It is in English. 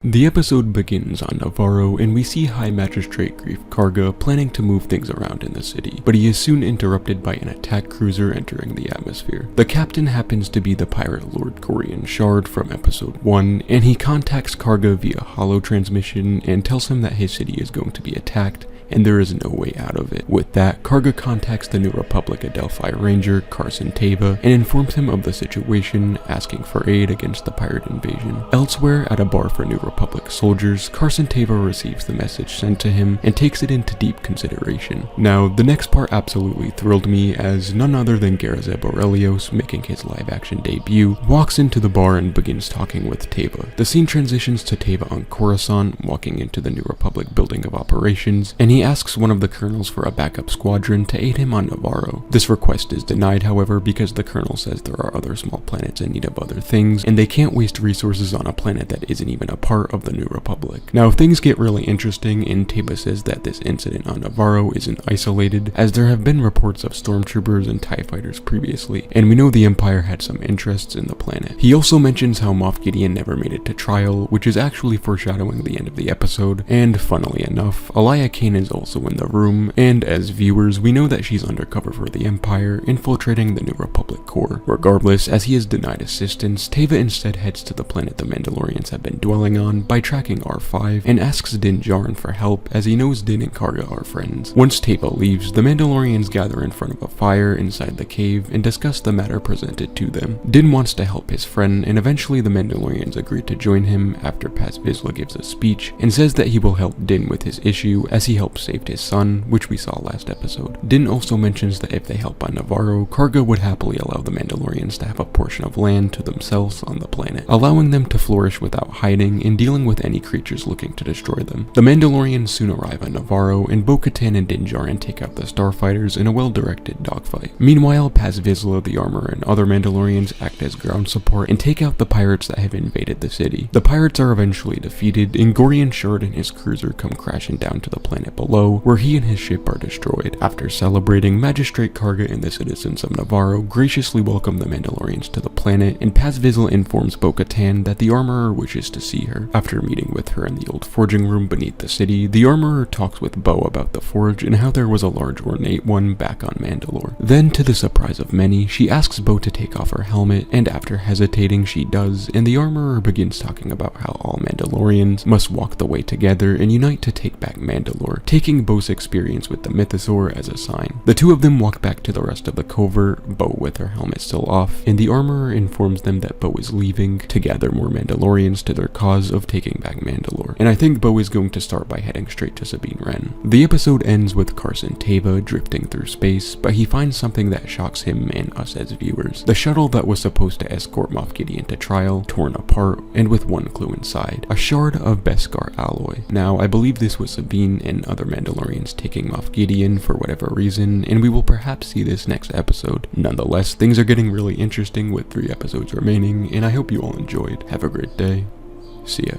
The episode begins on Nevarro, and we see High Magistrate Greef Karga planning to move things around in the city, but he is soon interrupted by an attack cruiser entering the atmosphere. The captain happens to be the pirate Lord Gorian Shard from episode 1, and he contacts Karga via holo transmission and tells him that his city is going to be attacked, and there is no way out of it. With that, Karga contacts the New Republic Adelphi Ranger, Carson Teva, and informs him of the situation, asking for aid against the pirate invasion. Elsewhere, at a bar for New Republic soldiers, Carson Teva receives the message sent to him and takes it into deep consideration. Now, the next part absolutely thrilled me, as none other than Garazeb Aurelios, making his live-action debut, walks into the bar and begins talking with Teva. The scene transitions to Teva on Coruscant, walking into the New Republic building of operations, and he asks one of the colonels for a backup squadron to aid him on Nevarro. This request is denied, however, because the colonel says there are other small planets in need of other things, and they can't waste resources on a planet that isn't even a part of the New Republic. Now, things get really interesting, and Teba says that this incident on Nevarro isn't isolated, as there have been reports of stormtroopers and TIE fighters previously, and we know the Empire had some interests in the planet. He also mentions how Moff Gideon never made it to trial, which is actually foreshadowing the end of the episode, and funnily enough, Elia Kane is also in the room, and as viewers, we know that she's undercover for the Empire, infiltrating the New Republic core. Regardless, as he is denied assistance, Teva instead heads to the planet the Mandalorians have been dwelling on by tracking R5, and asks Din Djarin for help, as he knows Din and Karga are friends. Once Teva leaves, the Mandalorians gather in front of a fire inside the cave and discuss the matter presented to them. Din wants to help his friend, and eventually the Mandalorians agree to join him after Paz Vizsla gives a speech and says that he will help Din with his issue as he helps saved his son, which we saw last episode. Din also mentions that if they help on Nevarro, Karga would happily allow the Mandalorians to have a portion of land to themselves on the planet, allowing them to flourish without hiding and dealing with any creatures looking to destroy them. The Mandalorians soon arrive on Nevarro, and Bo-Katan and Din Djarin take out the starfighters in a well-directed dogfight. Meanwhile, Paz Vizsla, the armorer, and other Mandalorians act as ground support and take out the pirates that have invaded the city. The pirates are eventually defeated, and Gorian Shard and his cruiser come crashing down to the planet below, where he and his ship are destroyed. After celebrating, Magistrate Karga and the citizens of Nevarro graciously welcome the Mandalorians to the planet, and Paz Vizsla informs Bo-Katan that the armorer wishes to see her. After meeting with her in the old forging room beneath the city, the armorer talks with Bo about the forge and how there was a large ornate one back on Mandalore. Then, to the surprise of many, she asks Bo to take off her helmet, and after hesitating, she does, and the armorer begins talking about how all Mandalorians must walk the way together and unite to take back Mandalore, taking Bo's experience with the mythosaur as a sign. The two of them walk back to the rest of the covert, Bo with her helmet still off, and the armorer informs them that Bo is leaving to gather more Mandalorians to their cause of taking back Mandalore, and I think Bo is going to start by heading straight to Sabine Wren. The episode ends with Carson Teva drifting through space, but he finds something that shocks him and us as viewers. The shuttle that was supposed to escort Moff Gideon to trial, torn apart, and with one clue inside, a shard of Beskar alloy. Now, I believe this was Sabine and other Mandalorians taking Moff Gideon for whatever reason, and we will perhaps see this next episode. Nonetheless, things are getting really interesting with 3 episodes remaining, and I hope you all enjoyed. Have a great day. See ya.